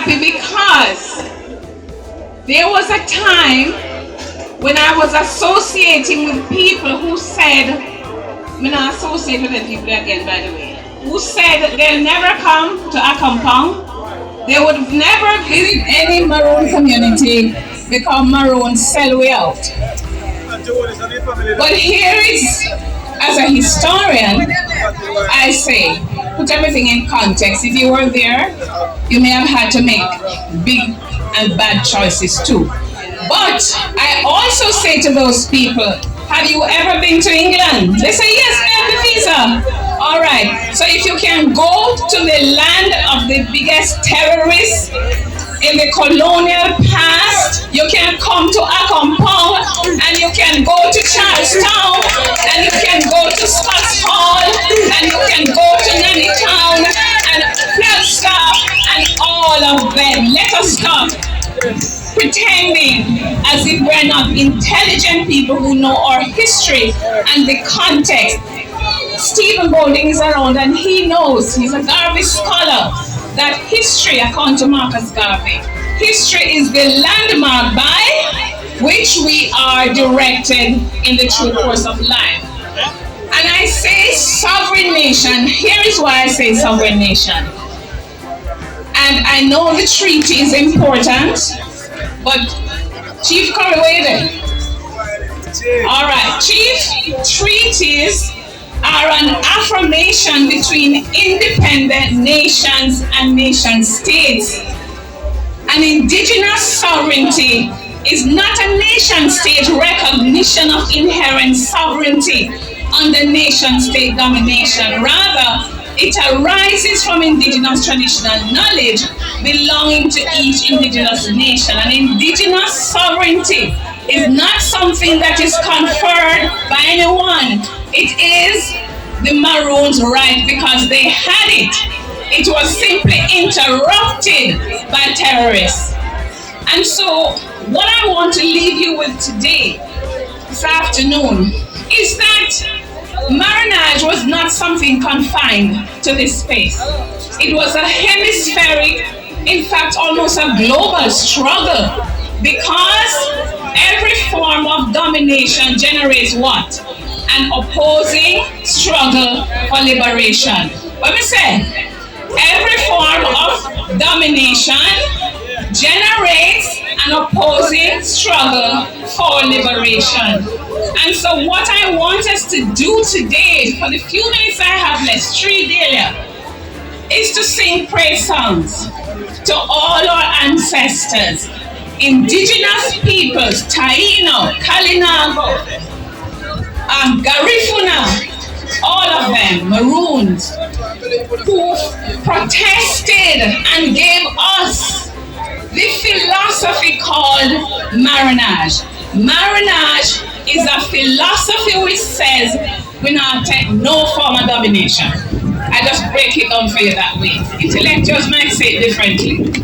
happy because there was a time when I was associating with people who said, I'm not associate with them people again, by the way, who said that they'll never come to Accompong. They would never visit any Maroon community because Maroon sell way out. But here is, as a historian, I say, put everything in context. If you were there, you may have had to make big and bad choices too. But I also say to those people, have you ever been to England? They say, yes, we have the visa. All right, so if you can go to the land of the biggest terrorists in the colonial past, you can come to Accompong, and you can go to Charlestown, and you can go to Scots Hall, and you can go to Nannytown, and Flagstaff, and all of them. Let us stop pretending as if we're not intelligent people who know our history and the context. Stephen Golding is around and he knows, he's a Garvey scholar, that history, according to Marcus Garvey, history is the landmark by which we are directed in the true course of life. And I say sovereign nation, here is why I say sovereign nation. And I know the treaty is important, but Chief Curry, wait there. All right, Chief, treaties are an affirmation between independent nations and nation states. An indigenous sovereignty is not a nation state recognition of inherent sovereignty under nation state domination. Rather, it arises from indigenous traditional knowledge belonging to each indigenous nation. An indigenous sovereignty is not something that is conferred by anyone. It is the Maroons' right because they had it. It was simply interrupted by terrorists. And so what I want to leave you with today, this afternoon, is that Marinage was not something confined to this space. It was a hemispheric, in fact almost a global struggle, because every form of domination generates what? An opposing struggle for liberation. Let me say, every form of domination generates an opposing struggle for liberation. And so what I want us to do today, for the few minutes I have left, 3 Delia, is to sing praise songs to all our ancestors, indigenous peoples, Taino, Kalinago, Garifuna, all of them, Maroons, who protested and gave us the philosophy called Marinage. Marinage is a philosophy which says we not take no form of domination. I just break it down for you that way. Intellectuals might say it differently.